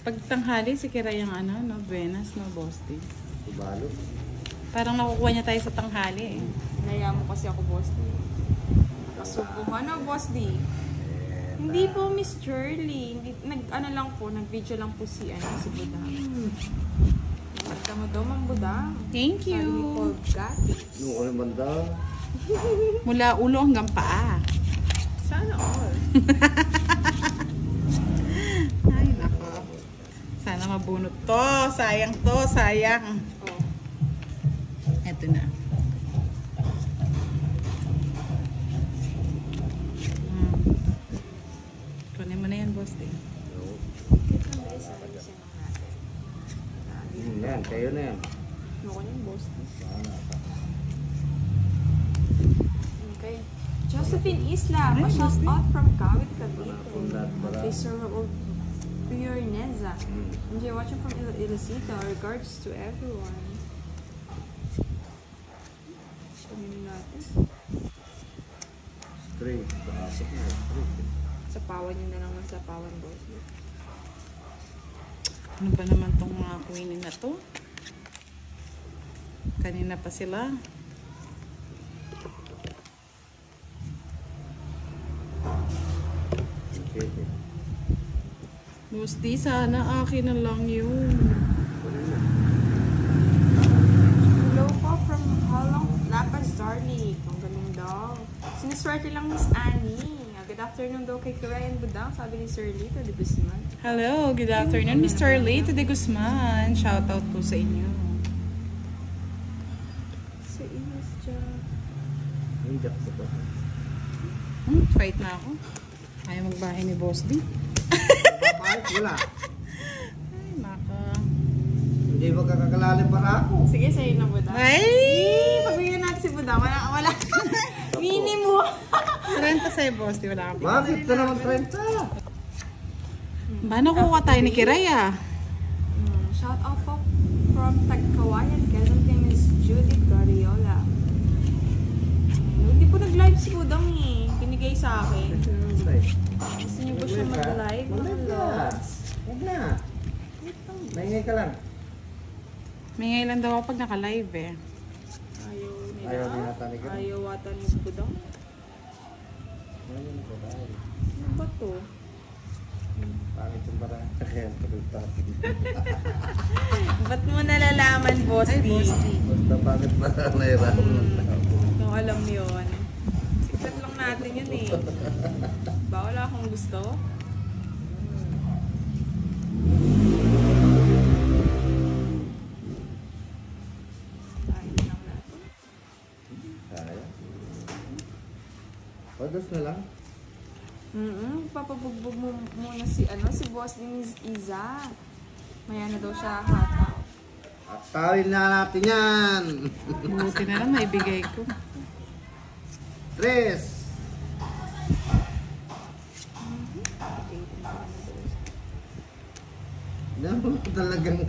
Pag tanghali, si Kira yung ano, no? Buenas, no, Boss D? Tubalo. Parang nakukuha niya tayo sa tanghali, eh. Naya mo kasi ako, Boss D. Kasubo ka na, Boss D. Hindi po, Miss Shirley. Ano lang po, nag-video lang po si Budang. Magta mo daw, Ma'am Budang. Thank you. Sabi ni Paul Gatti. Yung ano banda? Mula ulo hanggang paa. Sana all. Ay, nako. Sana mabunot to. Sayang to, sayang. Oh. Eto na. Kunin mo na yan, Boss D. Yan, kayo na yan. Ano ko na yung Boss D? Sana ka. Okay. Josephine Isla, a shout out from Kawit, Cavite. Kay Sir Raul Piorneza. Enjoy watching from Ilasita. Regards to everyone. Sabihin natin. Straight. Pasok na. Straight. Sapawan nyo na lang ng sapawan, boss. Ano ba naman tong mga queenie na to? Kanina pa sila. Okay. Boss D, sana akin na lang yun. Hello po from Halong Lapas, Darlie. Ang galing daw. Sinuswerte lang Miss Annie. Good afternoon daw kay Kirayan Budang, sabi ni Sir Lito de Guzman. Hello, good afternoon, Mr. Lito de Guzman. Shout out po sa inyo. Sa Inis dyan. Yung jack ko ba? Fight na ako. Ayaw magbahay ni Boss D. Bakit? Wala. Ay, naka. Hindi magkakakalalim para ako. Sige, sa'yo na Budang. Ay! Pabigyan natin si Budang. Wala. Minimo. 30 sa'yo, Boss D. Wala kang Bakit na naman 30? ba nakuha tayo ni Kiraya? Shout out po from Tagkawayan, Quezon kay Miss Judith Garriola. Hindi po nag-live si Budang eh. Binigay sa akin. Gusto niyo po siya mag-live? Mag-live ka. Huwag na. Maingay ka lang. May ngayon daw ako pag naka-live eh. Ayaw nila. Ayaw ni Nata ni Kira. Ayaw ata ni Budang. Ano ba to? Pangit yung barang. Kaya pagkakapit. Ba't mo nalalaman, Boss D? Basta pangit barang na iran. Kung alam yun. Secret lang natin yun eh. Ba wala akong gusto? Ayun lang natin. Kaya. Pados na lang. Papabugbog mo muna si Boss din Iza. Maya na daw siya hata. At tawin na natin yan. Buti na lang maibigay ko. 3. No, talagang.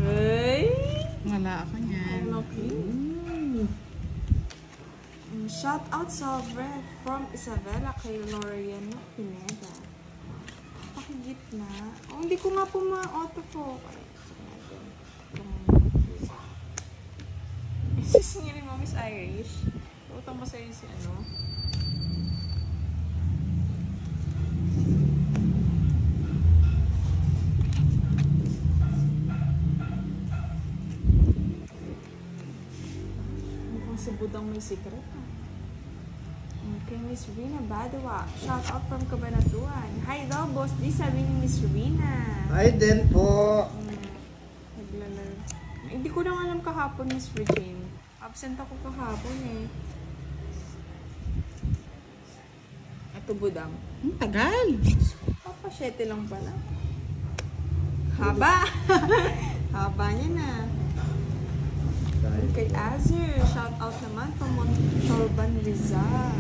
Hey! Wala ako niyan. Lucky. Shout out Salve from Isabela kay Lorian Pineda. Pakigitna. Oh, hindi ko nga po ma-autofocus. Sisingilin mo, Miss Irish. Utang mo sa'yo si ano. Mukhang si Budang may secret. Okay, Miss Rina Badawa. Shout out from Cabanatuan. Hi daw, Boss D. Sabi ni Miss Rina. Hi din po. Naglalaro. Hindi ko lang alam kahapon, Miss Regine. Absent ako kahapon eh. Ito Budang. Tagal. Papa, 7 lang pala. Haba! Haba niya na. Kay Azir, shout out naman from Montalban, Rizal.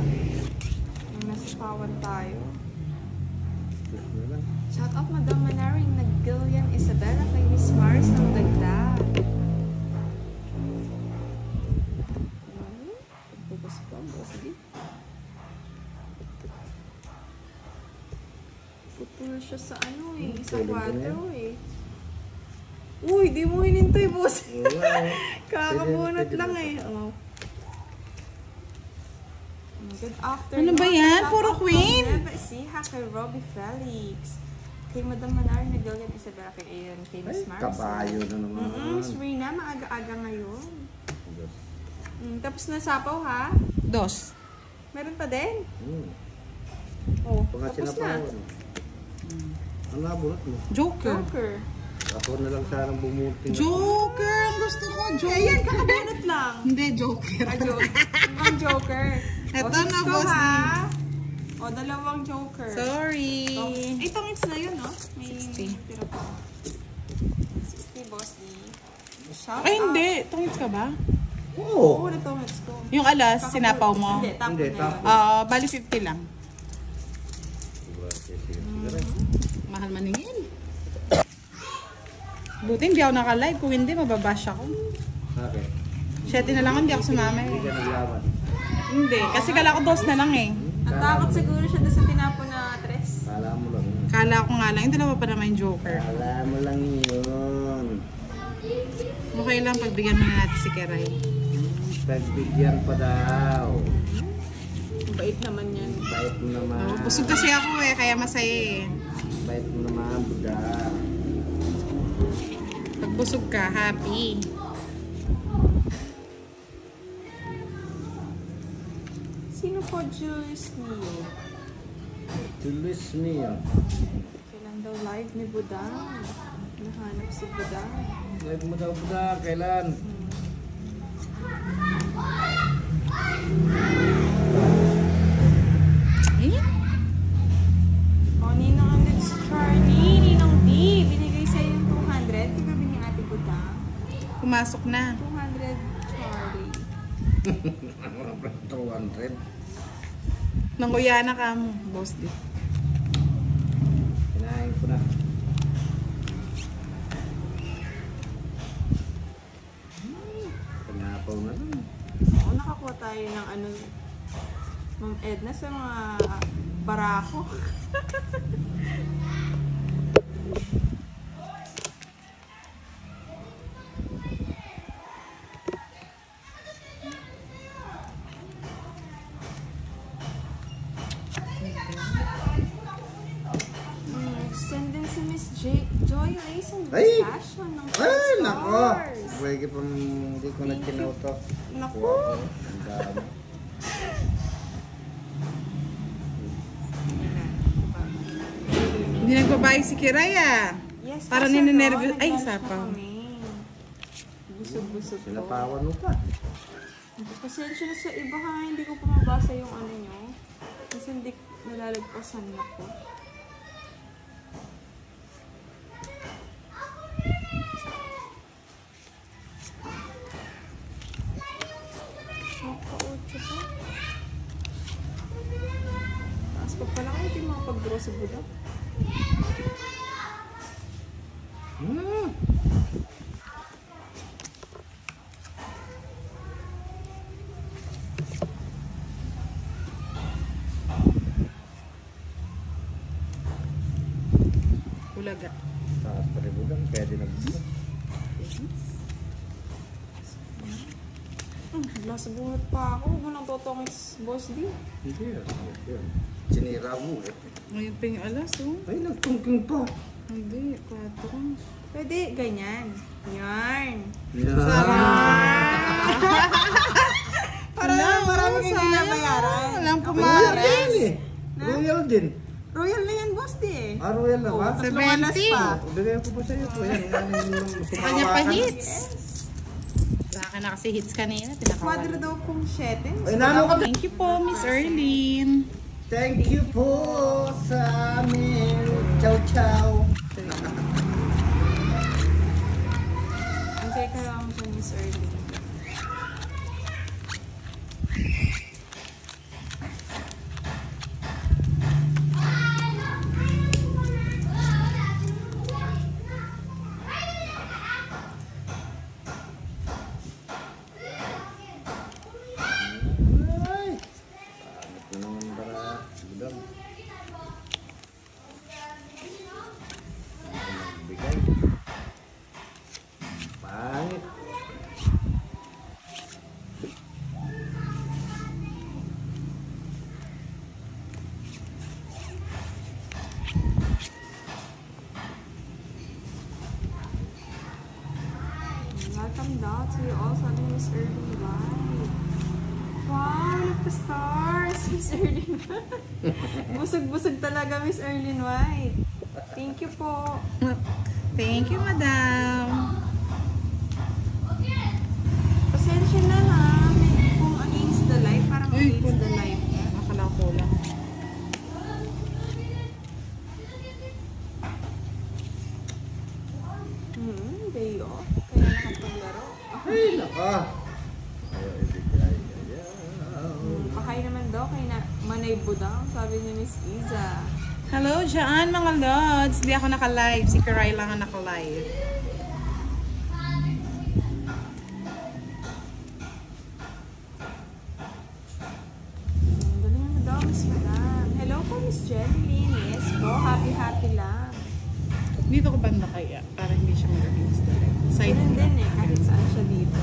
Yung nasapawan tayo. Shout out Madam Manaring Nagilian Isabela kay Miss Mars ng Dagdag. Focus pa, sige. Puro siya sa ano eh. Sa Feeling ko na 4 eh. Uy, di mo hinintay, boss. Wala. Kakabunot Pwede- lang pwede eh. Oh. Good afternoon. Ano ba yan? Shout Puro out queen. from Nueva Ecija kay Robbie Felix. Kay Madam Manar, nag-Gillian Isabela, kay Ayan, kay Ay, Miss Marcy. kabayo na naman. Miss Rina, maaga-aga ngayon. Diyos. Tapos nasapaw ha? Dos. Meron pa din? Hmm. Oh, Pag tapos na. sinapawan. Ano nabunot mo? Joker. Joker. Ako na lang sanang bumuti. Joker! Ang gusto ko, Joker. Ayan, kakabunot lang. Hindi, Joker. Joker. Ang Joker. Eto O, na, hits ko, boss ha? D. O, dalawang Joker. Sorry. Ay, tongits na yun, no? May 60. tira pa. 60, boss D. Shout Ay, out. hindi. Tungits ka ba? Oo, Oo. na tongits ko. Yung alas, sinapaw mo? Hindi, tapon Hindi, na tapon. yun. Bali 50 lang. Diba, sige. Mahal maningin. Buti hindi ako naka-live. Kung hindi, mababash ako. Bakit? 7 na lang, hindi ako sumama Hindi eh. ka naglaban. Hindi, kasi kala ko dos na lang eh. Natakot siguro siya doon sa tinapon na tres. Kala mo lang yun. Kala ko nga lang, yung dalawa pa naman yung Joker. Kala mo lang yun. Okay lang, pagbigyan mo na natin si Keray. Pagbigyan pa daw. Bait naman yan. Bait mo naman. Oh, busog kasi ako eh, kaya masaya eh. Bait mo naman, Buda. Pag busog ka, happy. Sino po Julius Neo? Tulis niya. Kailan daw live ni Budang? Nahanap si Budang. Live mo daw, Buda. Kailan? Eh? O, Ninong Andits Charlie, Ninong D, binigay sa'yo yung 200. Kagabi ni Ate Budang. Pumasok na. 200 Charlie. 200. Nanguya na ka mo, boss di. Kinain ko na. Panapaw na lang. Oo, nakakuha tayo ng ano, Ma'am Edna sa mga barako. Send din si Miss Joy Racing Ay! Fashion ng Ay, nako! stores. Pwede pa hindi ko na kinauto. Naku! Ang dami. Hindi nagbabayag si Kiray ah. Yes, Para kasi nininervous- no, ay, nag-lunch na sapaw. kami. Busog-busog ko. Sinapawan mo pa. Pasensya na sa iba ha, hindi ko pa mabasa yung ano nyo. Kasi hindi nalalagpasan na ko. Maka-8 pa. Taas pa pala kayo, hindi makapag-draw sa buda. Hmm. Ulaga. Taas pa rin budang. Pwede nagbulang. Nasa bunot pa ako. Huwag mo nang totongis, boss D. Hindi yan. Yan. Sinira mo eh. Ngayon pa yung alas oh. Ay, nagtungking pa. Hindi, 4. Pwede, ganyan. Yarn. Yan. Para marami kang binabayaran. Walang Royal pumares. din eh. Royal din. Royal na yan, boss D eh. Ah, royal na ba? 70. O, bigay ko pa sa'yo to. Yan. Kanya pa hits. Sa akin na kasi hits kanina. Quadro Pinakawan. daw kung 7. Ay, nano ka. Thank you po, Miss Erlene. Thank you po sa amin. Ciao, ciao. Antay ka lang sa Miss Early. Ay. Pangit na naman para. Budang. out to you all. Sabi ni Miss Erlyn White. Wow, look the stars, Miss Erlyn White. Busog-busog talaga, Miss Erlyn White. Thank you po. Thank you, madam. Pasensya na ha. Kung against the light, parang against the light. Akala ko lang. Day off. Kaya nakapaglaro. Ay, naka. Pahay naman daw kay na Manay Budang, sabi ni Miss Iza. Hello dyan, mga lods. Hindi ako naka-live. Si Karay lang ang naka-live. Galing mo daw, Miss Madam. Hello po, Miss Jeline. Yes po, happy lang. Dito ko banda kaya. Para hindi siya mag-against the light. Side Ganun mo din lang. eh, kahit saan siya dito.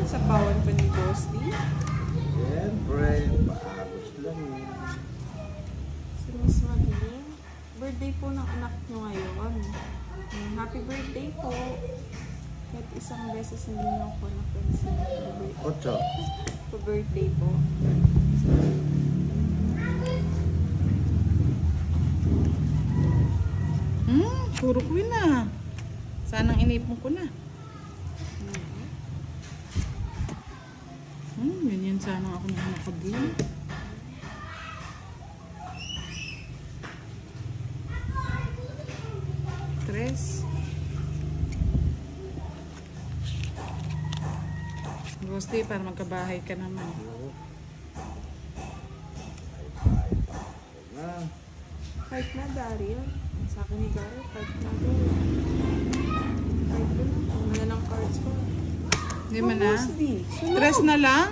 Sa pawan pa ni Ghosty. Siyempre, paagos lang eh. Si Miss Madeline. Birthday po ng anak nyo ngayon. Happy birthday po. Kahit isang beses hindi nyo ako napansin. Ocho. Pa-birthday po. Puro queen na. Sanang inipon ko na. Ganyan sana ako na nakabili. Tres. Gusti, para magkabahay ka naman. Fight na, Daryl. Sa akin ni Daryl, fight na din. Fight ko na. Ang mga ng cards ko. Hindi mo na? Ghosty. Tres na lang?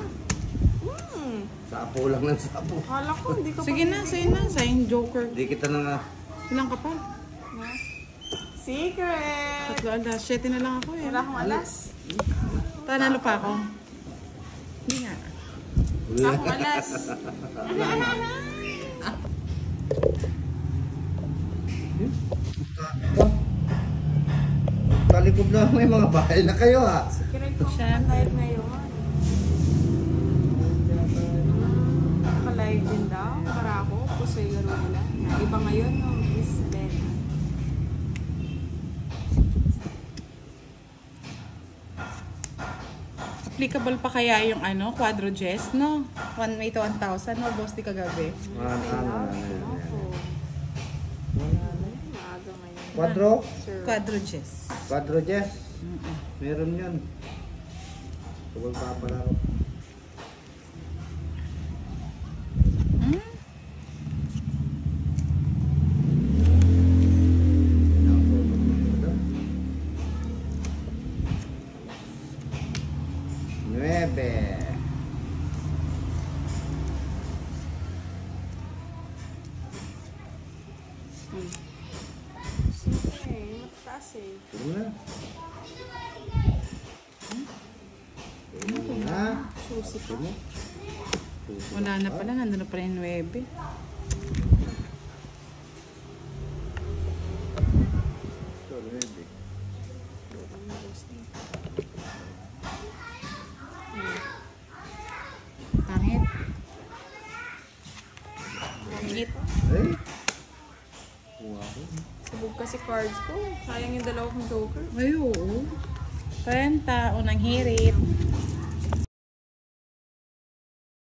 Sapo lang ng sapo. Akala ko, hindi ka Sige na, sige na. Sayang joker. Hindi kita na nga. Ilang ka pa? Na. Secret! Tatlo alas. 7 na lang ako eh. Wala akong alas. Tanalo pa ako. Hindi nga. Wala akong alas. Talikod na may mga bahay na kayo ha. Secret ko Siya. tayo ngayon. Naka-live din daw. Para ako, Pusoy Garula. Iba ngayon, no? Miss Ben. Applicable pa kaya yung ano, Quadro Jess, no? 1 May to 1,000, no? Boss, di kagabi. Maaga ngayon. Quadro? Sir. Quadro Jess. Quadro Jess? Meron yun. Huwag pa pala ako. Nueve. Siyempre, mataas eh. Sige na. Sige na. Susi pa. Sige na. Wala na pala, nandun na pala yung 9. Ito, nueve. Pangit. Pangit. Ay. Wow. Sabog kasi cards ko. Sayang yung dalawang joker. Ay, oo. 30, unang hirit.